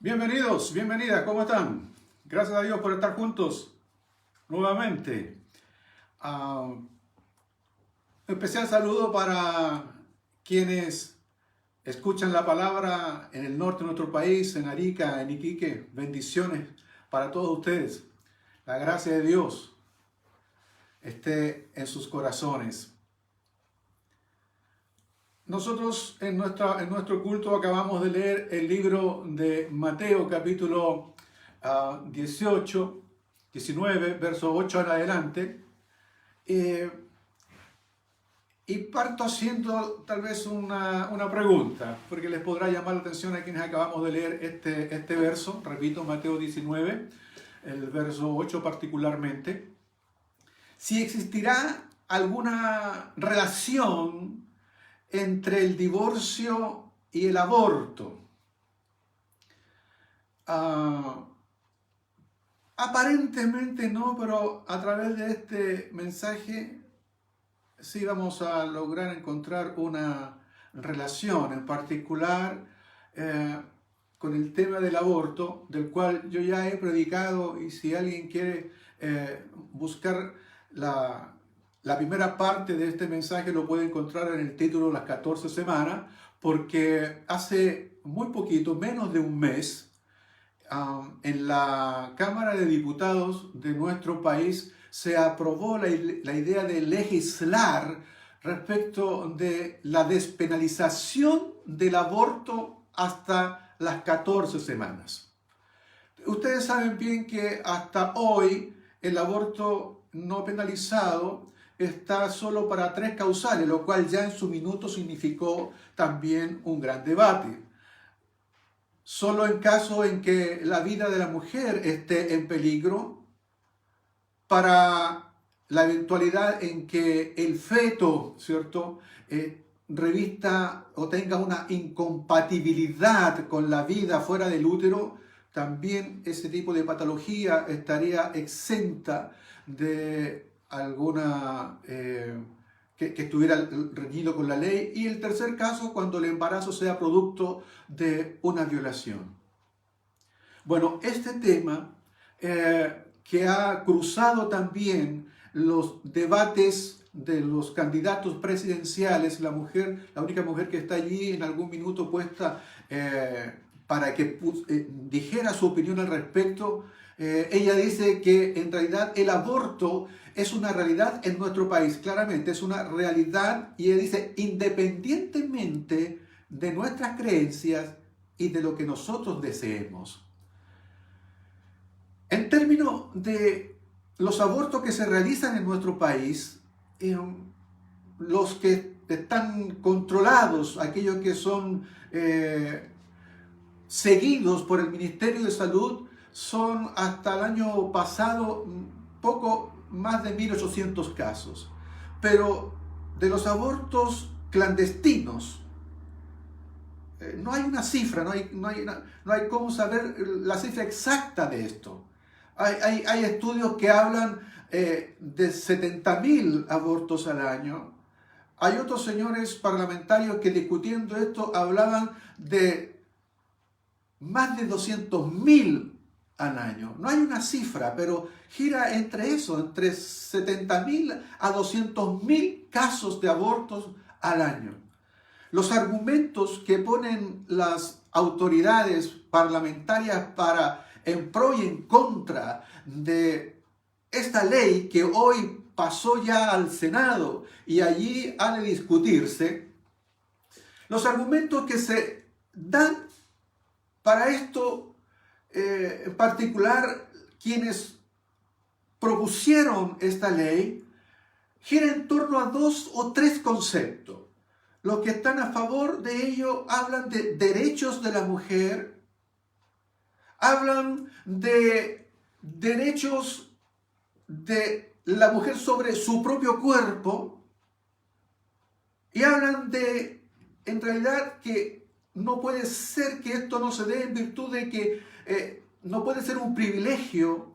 Bienvenidos, bienvenidas, ¿cómo están? Gracias a Dios por estar juntos nuevamente. Especial saludo para quienes escuchan la palabra en el norte de nuestro país, en Arica, en Iquique. Bendiciones para todos ustedes. La gracia de Dios esté en sus corazones. Nosotros en nuestro culto acabamos de leer el libro de Mateo, capítulo 18, 19, verso 8 en adelante. Y parto haciendo tal vez una pregunta, porque les podrá llamar la atención a quienes acabamos de leer este verso. Repito, Mateo 19, el verso 8 particularmente. Si existirá alguna relación entre el divorcio y el aborto. Aparentemente no, pero a través de este mensaje sí vamos a lograr encontrar una relación en particular con el tema del aborto, del cual yo ya he predicado, y si alguien quiere buscar la primera parte de este mensaje lo puede encontrar en el título Las 14 semanas, porque hace muy poquito, menos de un mes, en la Cámara de Diputados de nuestro país se aprobó la idea de legislar respecto de la despenalización del aborto hasta las 14 semanas. Ustedes saben bien que hasta hoy el aborto no penalizado está solo para 3 causales, lo cual ya en su minuto significó también un gran debate. Solo en caso en que la vida de la mujer esté en peligro, para la eventualidad en que el feto, ¿cierto?, revista o tenga una incompatibilidad con la vida fuera del útero, también ese tipo de patología estaría exenta de alguna que estuviera reñido con la ley. Y el tercer caso, cuando el embarazo sea producto de una violación. Bueno, este tema que ha cruzado también los debates de los candidatos presidenciales, la única mujer que está allí en algún minuto puesta para que dijera su opinión al respecto, ella dice que en realidad el aborto es una realidad en nuestro país, claramente es una realidad, y ella dice, independientemente de nuestras creencias y de lo que nosotros deseemos. En términos de los abortos que se realizan en nuestro país, los que están controlados, aquellos que son seguidos por el Ministerio de Salud, son hasta el año pasado poco más de 1.800 casos. Pero de los abortos clandestinos, no hay una cifra, no hay cómo saber la cifra exacta de esto. Hay estudios que hablan de 70.000 abortos al año. Hay otros señores parlamentarios que discutiendo esto hablaban de más de 200.000 al año. No hay una cifra, pero gira entre eso, entre 70.000 a 200.000 casos de abortos al año. Los argumentos que ponen las autoridades parlamentarias en pro y en contra de esta ley que hoy pasó ya al Senado y allí ha de discutirse, los argumentos que se dan para esto, en particular quienes propusieron esta ley, gira en torno a 2 o 3 conceptos. Los que están a favor de ello hablan de derechos de la mujer, hablan de derechos de la mujer sobre su propio cuerpo, y hablan de, en realidad, que no puede ser que esto no se dé en virtud de que no puede ser un privilegio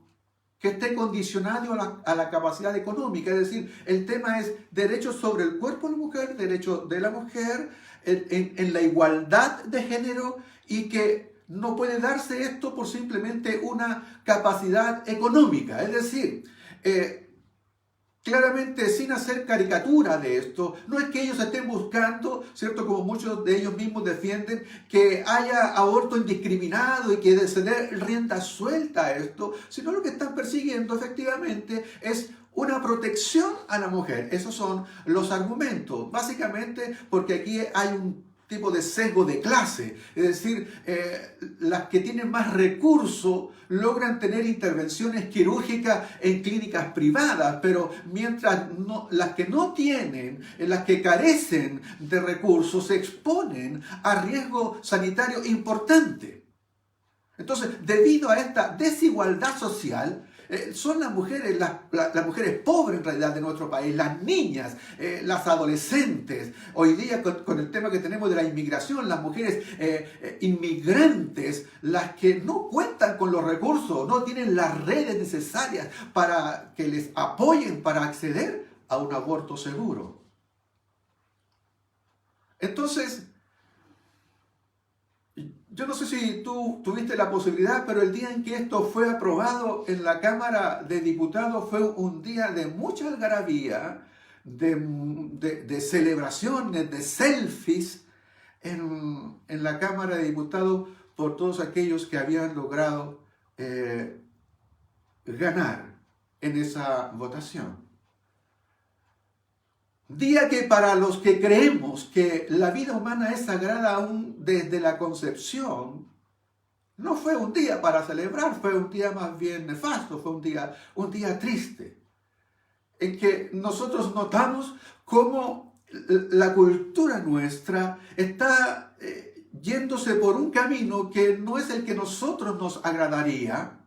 que esté condicionado a la capacidad económica. Es decir, el tema es derechos sobre el cuerpo de la mujer, derechos de la mujer en la igualdad de género, y que no puede darse esto por simplemente una capacidad económica. Es decir, claramente, sin hacer caricatura de esto, no es que ellos estén buscando, ¿cierto? Como muchos de ellos mismos defienden, que haya aborto indiscriminado y que se dé rienda suelta a esto, sino lo que están persiguiendo efectivamente es una protección a la mujer. Esos son los argumentos, básicamente porque aquí hay un tipo de sesgo de clase, es decir, las que tienen más recursos logran tener intervenciones quirúrgicas en clínicas privadas, pero mientras las que no tienen, las que carecen de recursos, se exponen a riesgo sanitario importante. Entonces, debido a esta desigualdad social, son las mujeres, las mujeres pobres en realidad de nuestro país, las niñas, las adolescentes. Hoy día con el tema que tenemos de la inmigración, las mujeres inmigrantes, las que no cuentan con los recursos, no tienen las redes necesarias para que les apoyen para acceder a un aborto seguro. Entonces, yo no sé si tú tuviste la posibilidad, pero el día en que esto fue aprobado en la Cámara de Diputados fue un día de mucha algarabía, de celebraciones, de selfies en la Cámara de Diputados por todos aquellos que habían logrado ganar en esa votación. Día que para los que creemos que la vida humana es sagrada aún desde la concepción, no fue un día para celebrar, fue un día más bien nefasto, fue un día triste, en que nosotros notamos cómo la cultura nuestra está yéndose por un camino que no es el que nosotros nos agradaría,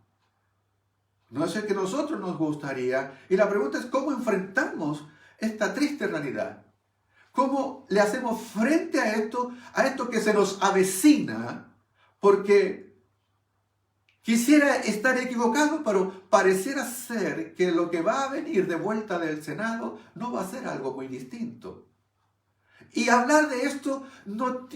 no es el que nosotros nos gustaría, y la pregunta es cómo enfrentamos esta triste realidad. ¿Cómo le hacemos frente a esto que se nos avecina? Porque quisiera estar equivocado, pero pareciera ser que lo que va a venir de vuelta del Senado no va a ser algo muy distinto. Y hablar de esto no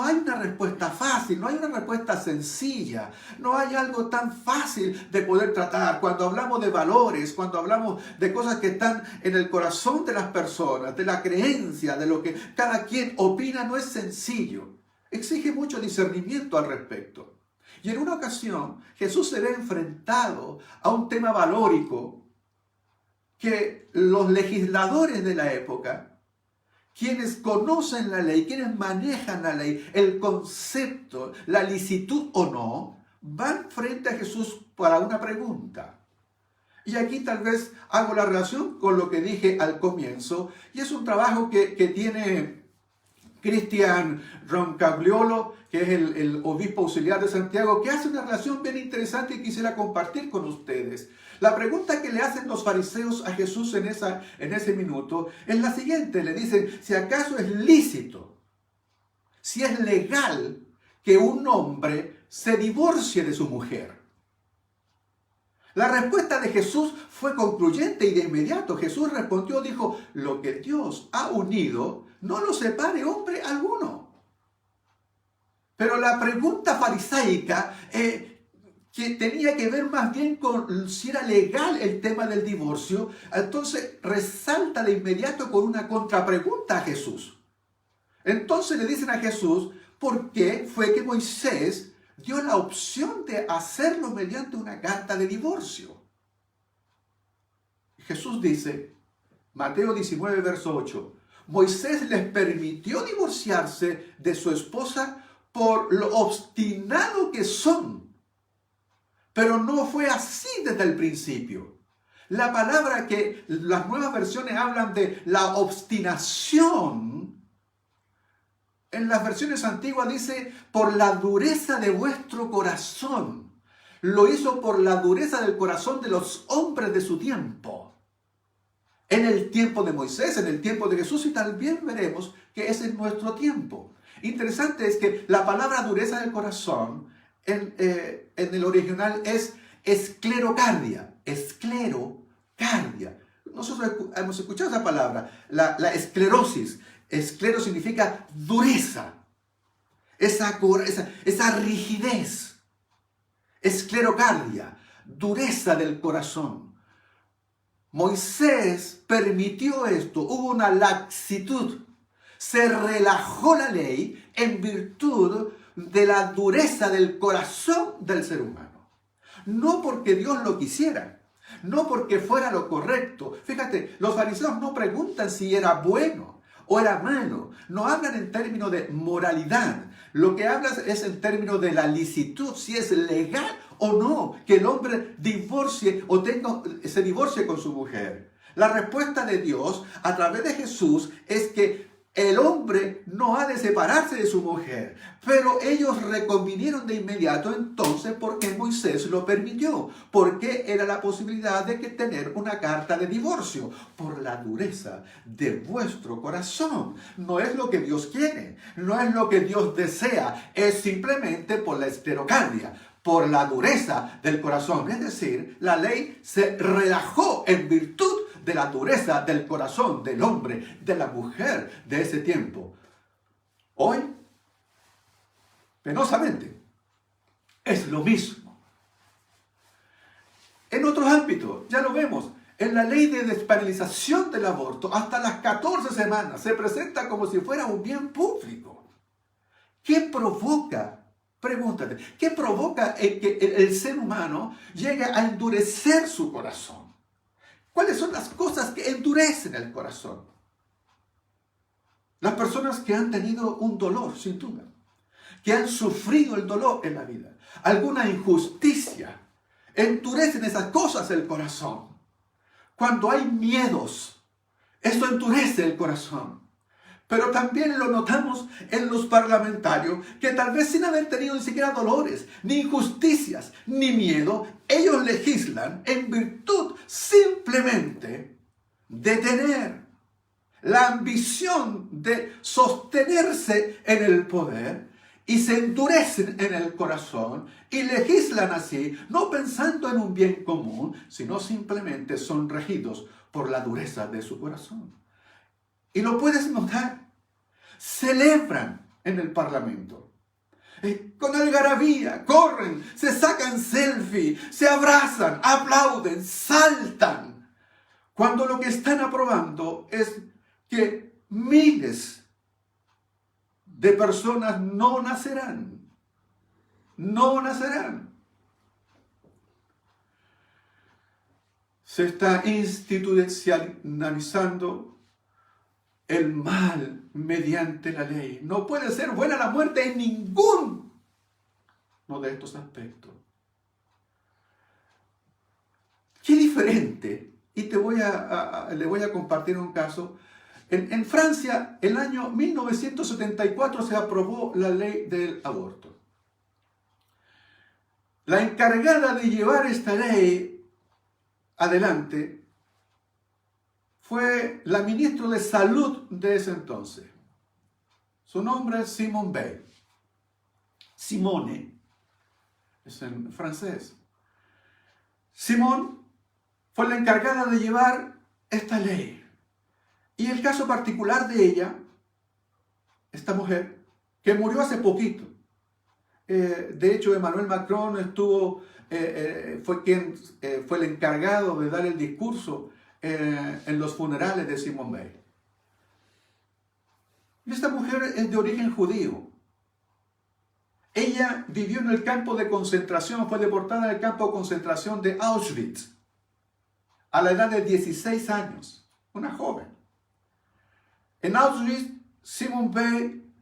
hay una respuesta fácil, no hay una respuesta sencilla, no hay algo tan fácil de poder tratar. Cuando hablamos de valores, cuando hablamos de cosas que están en el corazón de las personas, de la creencia, de lo que cada quien opina, no es sencillo. Exige mucho discernimiento al respecto. Y en una ocasión Jesús se ve enfrentado a un tema valórico que los legisladores de la época, quienes conocen la ley, quienes manejan la ley, el concepto, la licitud o no, van frente a Jesús para una pregunta. Y aquí tal vez hago la relación con lo que dije al comienzo, y es un trabajo que tiene Cristian Roncagliolo, que es el obispo auxiliar de Santiago, que hace una relación bien interesante y quisiera compartir con ustedes. La pregunta que le hacen los fariseos a Jesús en ese minuto es la siguiente. Le dicen, si acaso es lícito, si es legal que un hombre se divorcie de su mujer. La respuesta de Jesús fue concluyente y de inmediato. Jesús respondió, dijo, lo que Dios ha unido, no lo separe hombre alguno. Pero la pregunta farisaica que tenía que ver más bien con si era legal el tema del divorcio, entonces resalta de inmediato con una contrapregunta a Jesús. Entonces le dicen a Jesús, ¿por qué fue que Moisés dio la opción de hacerlo mediante una carta de divorcio? Jesús dice, Mateo 19, verso 8, Moisés les permitió divorciarse de su esposa por lo obstinado que son. Pero no fue así desde el principio. La palabra que las nuevas versiones hablan de la obstinación, en las versiones antiguas dice, por la dureza de vuestro corazón. Lo hizo por la dureza del corazón de los hombres de su tiempo. En el tiempo de Moisés, en el tiempo de Jesús, y también veremos que ese es nuestro tiempo. Interesante es que la palabra dureza del corazón en el original es esclerocardia. Esclerocardia. Nosotros hemos escuchado esa palabra, la esclerosis. Esclero significa dureza. esa rigidez, esclerocardia, dureza del corazón. Moisés permitió esto, hubo una laxitud, se relajó la ley en virtud de la dureza del corazón del ser humano. No porque Dios lo quisiera, no porque fuera lo correcto. Fíjate, los fariseos no preguntan si era bueno o era malo, no hablan en términos de moralidad, lo que hablan es en términos de la licitud, si es legal o no que el hombre divorcie o se divorcie con su mujer. La respuesta de Dios a través de Jesús es que el hombre no ha de separarse de su mujer, pero ellos reconvinieron de inmediato entonces porque Moisés lo permitió, porque era la posibilidad de tener una carta de divorcio, por la dureza de vuestro corazón. No es lo que Dios quiere, no es lo que Dios desea, es simplemente por la esclerocardia, por la dureza del corazón. Es decir, la ley se relajó en virtud de la dureza del corazón del hombre, de la mujer de ese tiempo. Hoy, penosamente, es lo mismo. En otros ámbitos, ya lo vemos, en la ley de despenalización del aborto, hasta las 14 semanas se presenta como si fuera un bien público. ¿Qué provoca? Pregúntate, ¿qué provoca que el ser humano llegue a endurecer su corazón? ¿Cuáles son las cosas que endurecen el corazón? Las personas que han tenido un dolor, sin duda, que han sufrido el dolor en la vida, alguna injusticia, endurecen esas cosas el corazón. Cuando hay miedos, eso endurece el corazón. Pero también lo notamos en los parlamentarios, que tal vez sin haber tenido ni siquiera dolores, ni injusticias, ni miedo, ellos legislan en virtud simplemente de tener la ambición de sostenerse en el poder, y se endurecen en el corazón y legislan así, no pensando en un bien común, sino simplemente son regidos por la dureza de su corazón. Y lo puedes notar, celebran en el Parlamento. Con algarabía, corren, se sacan selfie, se abrazan, aplauden, saltan. Cuando lo que están aprobando es que miles de personas no nacerán. No nacerán. Se está institucionalizando el mal mediante la ley. No puede ser buena la muerte en ninguno de estos aspectos. Qué diferente. Y le voy a compartir un caso. En Francia, el año 1974 se aprobó la ley del aborto. La encargada de llevar esta ley adelante fue la ministra de Salud de ese entonces. Su nombre es Simone Veil. Simone es en francés. Simone fue la encargada de llevar esta ley. Y el caso particular de ella, esta mujer, que murió hace poquito. De hecho, Emmanuel Macron fue el encargado de dar el discurso en los funerales de Simone Veil. Y esta mujer es de origen judío. Ella vivió en el campo de concentración, fue deportada al campo de concentración de Auschwitz a la edad de 16 años, una joven. En Auschwitz, Simone Veil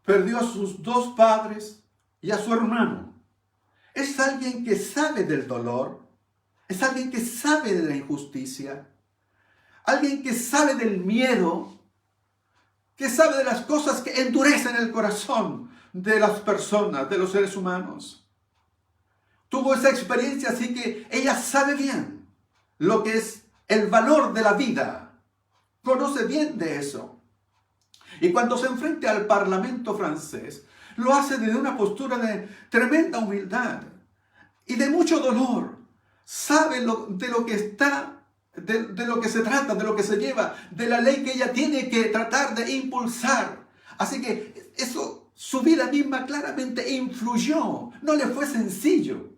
perdió a sus dos padres y a su hermano. Es alguien que sabe del dolor, es alguien que sabe de la injusticia, alguien que sabe del miedo, que sabe de las cosas que endurecen el corazón de las personas, de los seres humanos. Tuvo esa experiencia, así que ella sabe bien lo que es el valor de la vida. Conoce bien de eso. Y cuando se enfrenta al Parlamento francés, lo hace desde una postura de tremenda humildad y de mucho dolor. Sabe de lo que se trata, de lo que se lleva, de la ley que ella tiene que tratar de impulsar. Así que eso su vida misma claramente influyó. No le fue sencillo.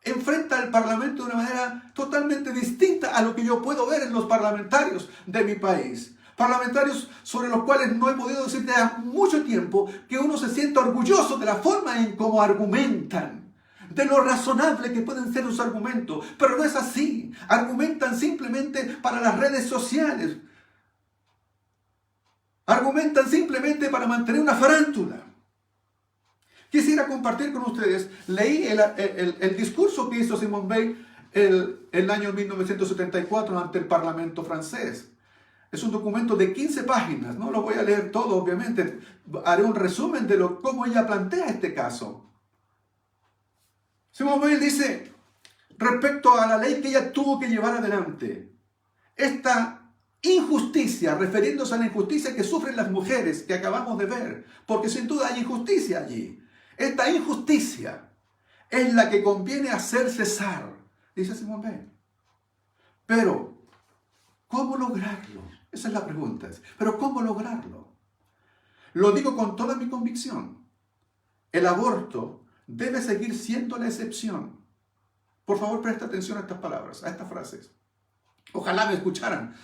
Enfrenta al Parlamento de una manera totalmente distinta a lo que yo puedo ver en los parlamentarios de mi país. Parlamentarios sobre los cuales no he podido decir desde hace mucho tiempo que uno se sienta orgulloso de la forma en cómo argumentan, de lo razonable que pueden ser sus argumentos, pero no es así. Argumentan simplemente para las redes sociales. Argumentan simplemente para mantener una farándula. Quisiera compartir con ustedes, leí el discurso que hizo Simone Weil el año 1974 ante el Parlamento francés. Es un documento de 15 páginas, no lo voy a leer todo, obviamente. Haré un resumen de cómo ella plantea este caso. Simone Weil dice, respecto a la ley que ella tuvo que llevar adelante, esta injusticia, refiriéndose a la injusticia que sufren las mujeres que acabamos de ver, porque sin duda hay injusticia allí. Esta injusticia es la que conviene hacer cesar, dice Simone Weil. Pero, ¿cómo lograrlo? Esa es la pregunta. Pero ¿cómo lograrlo? Lo digo con toda mi convicción. El aborto debe seguir siendo la excepción. Por favor, presta atención a estas palabras, a estas frases. Ojalá me escucharan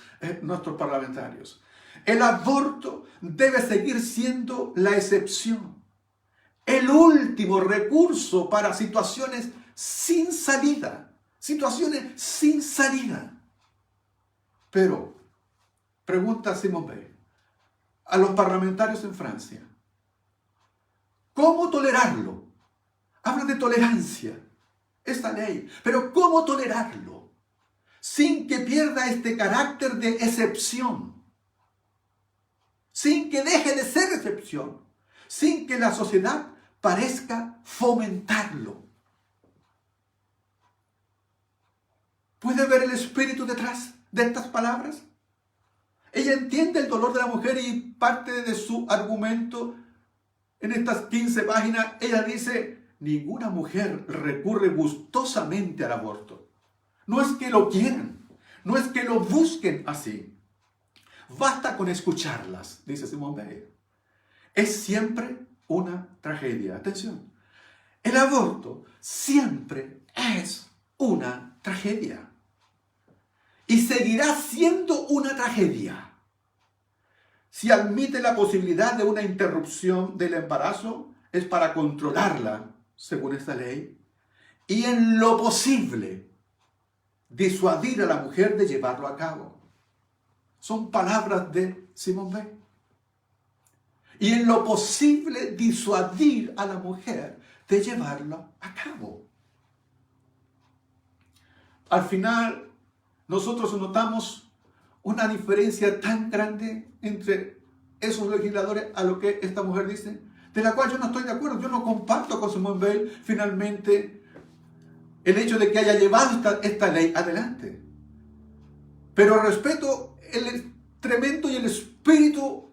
nuestros parlamentarios. El aborto debe seguir siendo la excepción. El último recurso para situaciones sin salida. Situaciones sin salida. Pero, pregunta Simone Weil a los parlamentarios en Francia, ¿cómo tolerarlo? Habla de tolerancia, esta ley, pero ¿cómo tolerarlo? Sin que pierda este carácter de excepción, sin que deje de ser excepción, sin que la sociedad parezca fomentarlo. ¿Puede ver el espíritu detrás de estas palabras? Ella entiende el dolor de la mujer y parte de su argumento en estas 15 páginas, ella dice, ninguna mujer recurre gustosamente al aborto. No es que lo quieran, no es que lo busquen así. Basta con escucharlas, dice Simone Weil. Es siempre una tragedia. Atención, el aborto siempre es una tragedia. Y seguirá siendo una tragedia. Si admite la posibilidad de una interrupción del embarazo, es para controlarla, según esta ley, y en lo posible disuadir a la mujer de llevarlo a cabo. Son palabras de Simone Weil. Y en lo posible disuadir a la mujer de llevarlo a cabo. Al final, nosotros notamos una diferencia tan grande entre esos legisladores a lo que esta mujer dice, de la cual yo no estoy de acuerdo. Yo no comparto con Simone Weil finalmente el hecho de que haya llevado esta ley adelante. Pero respeto el tremendo y el espíritu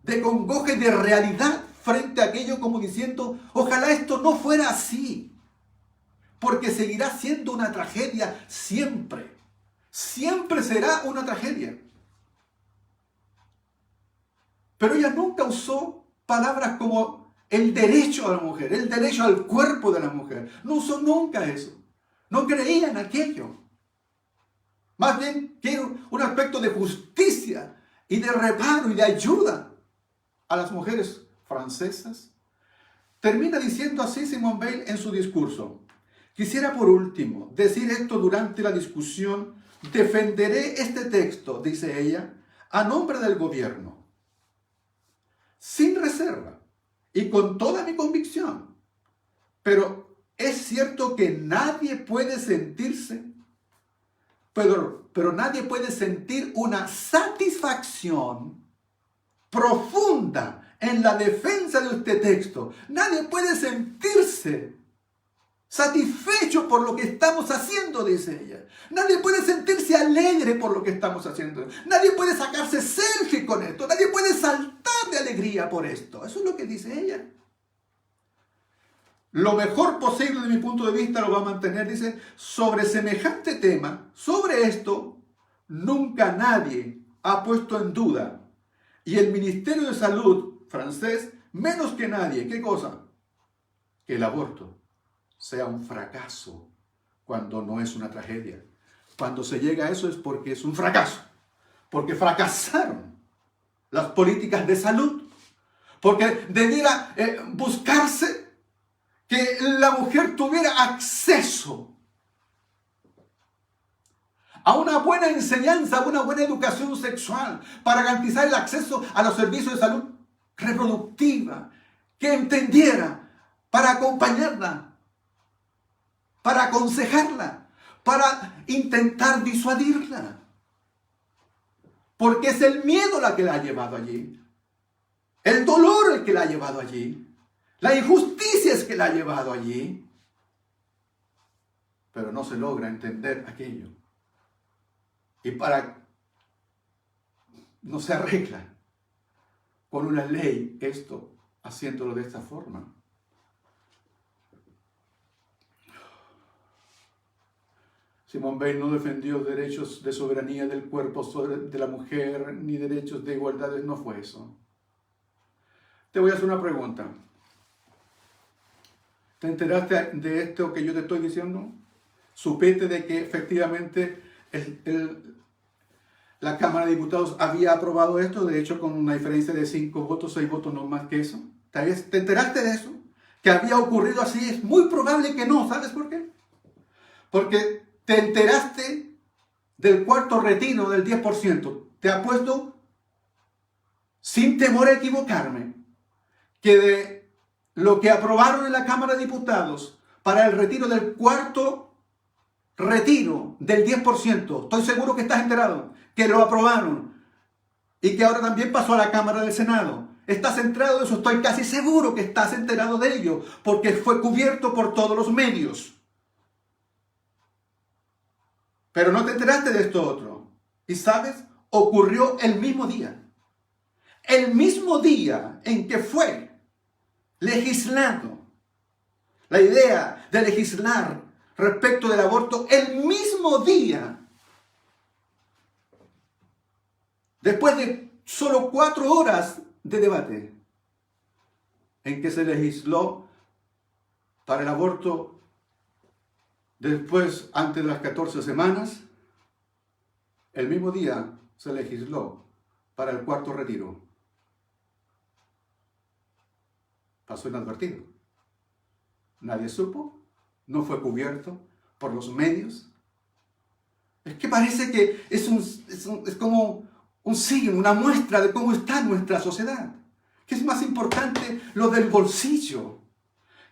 de congoja y de realidad frente a aquello, como diciendo, ojalá esto no fuera así, porque seguirá siendo una tragedia siempre. Siempre será una tragedia. Pero ella nunca usó palabras como el derecho a la mujer, el derecho al cuerpo de la mujer. No usó nunca eso. No creía en aquello. Más bien quiere un aspecto de justicia y de reparo y de ayuda a las mujeres francesas. Termina diciendo así Simone Weil en su discurso. Quisiera por último decir esto durante la discusión. Defenderé este texto, dice ella, a nombre del gobierno, sin reserva y con toda mi convicción. Pero es cierto que nadie puede sentirse, pero nadie puede sentir una satisfacción profunda en la defensa de este texto. Nadie puede sentirse satisfecho por lo que estamos haciendo, dice ella. Nadie puede sentirse alegre por lo que estamos haciendo. Nadie puede sacarse selfie con esto. Nadie puede saltar de alegría por esto. Eso es lo que dice ella. Lo mejor posible de mi punto de vista lo va a mantener, dice, sobre semejante tema, sobre esto, nunca nadie ha puesto en duda. Y el Ministerio de Salud francés menos que nadie, ¿qué cosa? Que el aborto sea un fracaso cuando no es una tragedia. Cuando se llega a eso es porque es un fracaso, porque fracasaron las políticas de salud, porque debiera buscarse que la mujer tuviera acceso a una buena enseñanza, a una buena educación sexual, para garantizar el acceso a los servicios de salud reproductiva, que entendiera, para acompañarla, para aconsejarla, para intentar disuadirla. Porque es el miedo la que la ha llevado allí, el dolor el que la ha llevado allí, la injusticia es que la ha llevado allí, pero no se logra entender aquello. Y no se arregla con una ley esto, haciéndolo de esta forma. Simone Weil no defendió derechos de soberanía del cuerpo de la mujer, ni derechos de igualdad, no fue eso. Te voy a hacer una pregunta. ¿Te enteraste de esto que yo te estoy diciendo? ¿Supiste de que efectivamente la Cámara de Diputados había aprobado esto? De hecho, con una diferencia de 5 votos, 6 votos, no más que eso. ¿Te enteraste de eso? ¿Que había ocurrido así? Es muy probable que no. ¿Sabes por qué? Porque te enteraste del cuarto retiro del 10%. Te apuesto, sin temor a equivocarme, que de lo que aprobaron en la Cámara de Diputados para el retiro del cuarto retiro del 10%, estoy seguro que estás enterado, que lo aprobaron y que ahora también pasó a la Cámara del Senado. ¿Estás enterado de eso? Estoy casi seguro que estás enterado de ello, porque fue cubierto por todos los medios. Pero no te enteraste de esto otro. ¿Y sabes? Ocurrió el mismo día. El mismo día en que fue legislado la idea de legislar respecto del aborto, el mismo día, después de solo 4 horas de debate, en que se legisló para el aborto después, antes de las 14 semanas, el mismo día se legisló para el cuarto retiro. Pasó inadvertido. Nadie supo, no fue cubierto por los medios. Es que parece que es como un signo, una muestra de cómo está nuestra sociedad. Que es más importante lo del bolsillo.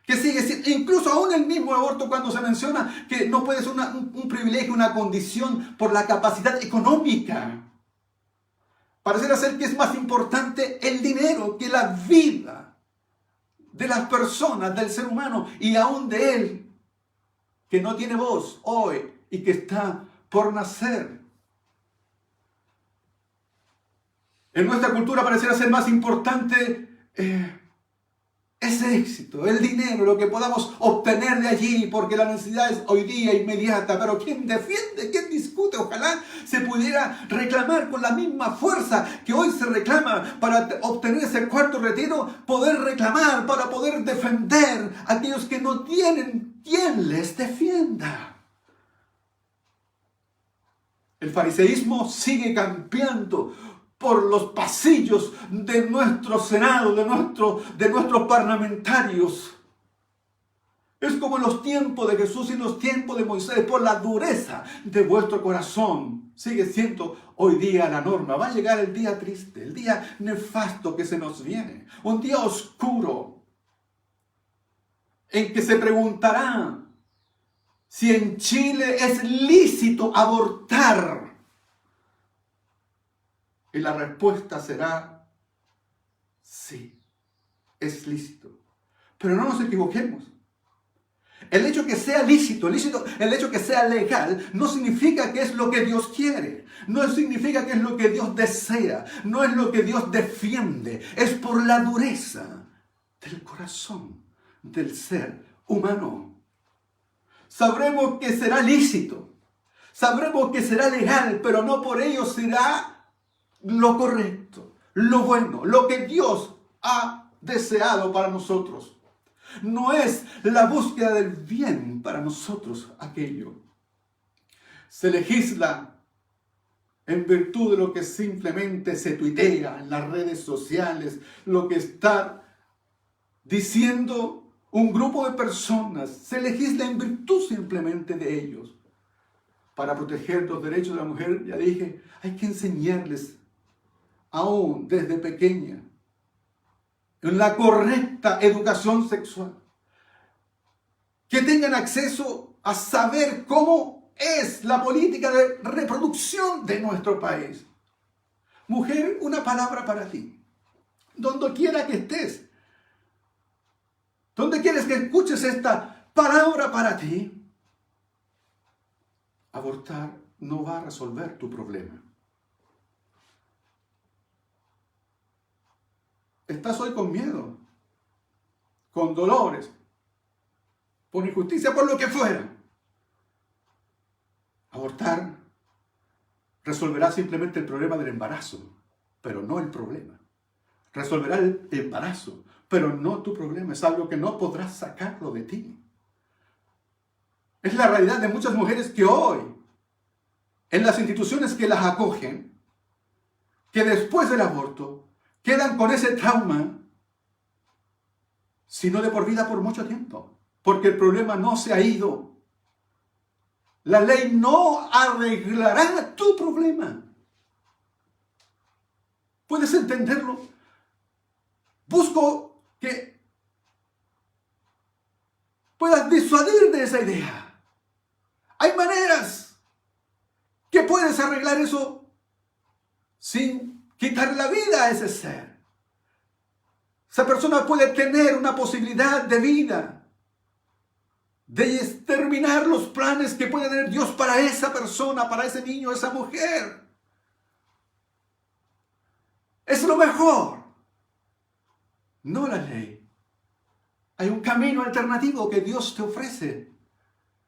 Que sigue siendo, incluso aún el mismo aborto, cuando se menciona que no puede ser un privilegio, una condición por la capacidad económica. Pareciera ser que es más importante el dinero que la vida de las personas, del ser humano, y aún de él, que no tiene voz hoy y que está por nacer. En nuestra cultura pareciera ser más importante ese éxito, el dinero, lo que podamos obtener de allí, porque la necesidad es hoy día inmediata. Pero ¿quién defiende? ¿Quién discute? Ojalá se pudiera reclamar con la misma fuerza que hoy se reclama para obtener ese cuarto retiro, poder reclamar, para poder defender a aquellos que no tienen quien les defienda. El fariseísmo sigue campeando por los pasillos de nuestro Senado, de nuestros parlamentarios. Es como en los tiempos de Jesús y en los tiempos de Moisés, por la dureza de vuestro corazón. Sigue siendo hoy día la norma. Va a llegar el día triste, el día nefasto que se nos viene. Un día oscuro en que se preguntará si en Chile es lícito abortar. Y la respuesta será sí, es lícito. Pero no nos equivoquemos. El hecho que sea lícito, el hecho que sea legal, no significa que es lo que Dios quiere. No significa que es lo que Dios desea. No es lo que Dios defiende. Es por la dureza del corazón del ser humano. Sabremos que será lícito. Sabremos que será legal, pero no por ello será lo correcto, lo bueno, lo que Dios ha deseado para nosotros. No es la búsqueda del bien para nosotros aquello. Se legisla en virtud de lo que simplemente se tuitea en las redes sociales, lo que está diciendo un grupo de personas. Se legisla en virtud simplemente de ellos. Para proteger los derechos de la mujer, ya dije, hay que enseñarles aún desde pequeña en la correcta educación sexual. Que tengan acceso a saber cómo es la política de reproducción de nuestro país. Mujer, una palabra para ti. Donde quiera que estés, donde quieres que escuches esta palabra para ti, abortar no va a resolver tu problema. Estás hoy con miedo, con dolores, por injusticia, por lo que fuera. Abortar resolverá simplemente el problema del embarazo, pero no el problema. Resolverá el embarazo, pero no tu problema. Es algo que no podrás sacarlo de ti. Es la realidad de muchas mujeres que hoy, en las instituciones que las acogen, que después del aborto quedan con ese trauma, sino de por vida por mucho tiempo, porque el problema no se ha ido. La ley no arreglará tu problema. ¿Puedes entenderlo? Busco que puedas disuadir de esa idea. Hay maneras que puedes arreglar eso sin quitar la vida a ese ser. Esa persona puede tener una posibilidad de vida, de exterminar los planes que puede tener Dios para esa persona, para ese niño, esa mujer. Es lo mejor, no la ley. Hay un camino alternativo que Dios te ofrece.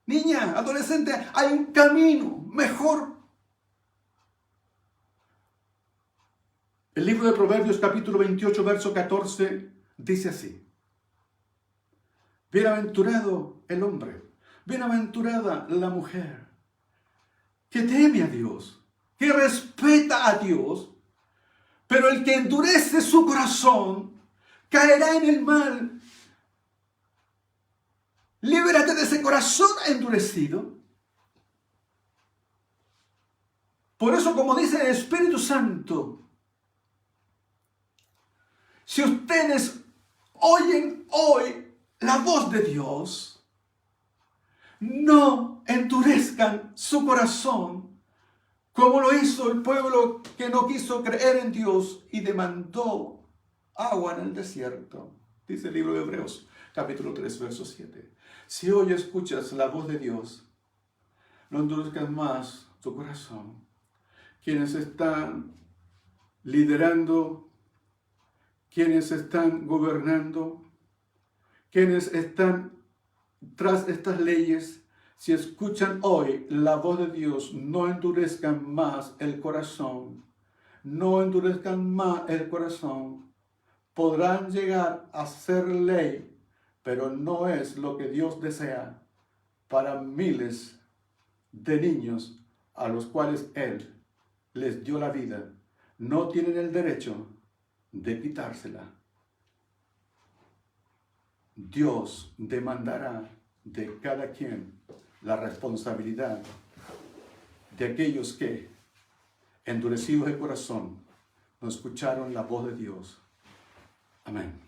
Niña, adolescente, hay un camino mejor. El libro de Proverbios capítulo 28, verso 14, dice así. Bienaventurado el hombre, bienaventurada la mujer, que teme a Dios, que respeta a Dios, pero el que endurece su corazón caerá en el mal. Líbrate de ese corazón endurecido. Por eso, como dice el Espíritu Santo, si ustedes oyen hoy la voz de Dios, no endurezcan su corazón como lo hizo el pueblo que no quiso creer en Dios y demandó agua en el desierto. Dice el libro de Hebreos, capítulo 3, verso 7. Si hoy escuchas la voz de Dios, no endurezcas más tu corazón. Quienes están liderando, quienes están gobernando, quienes están tras estas leyes, si escuchan hoy la voz de Dios, no endurezcan más el corazón. No endurezcan más el corazón. Podrán llegar a ser ley, pero no es lo que Dios desea para miles de niños a los cuales Él les dio la vida. No tienen el derecho de quitársela. Dios demandará de cada quien la responsabilidad de aquellos que, endurecidos de corazón, no escucharon la voz de Dios. Amén.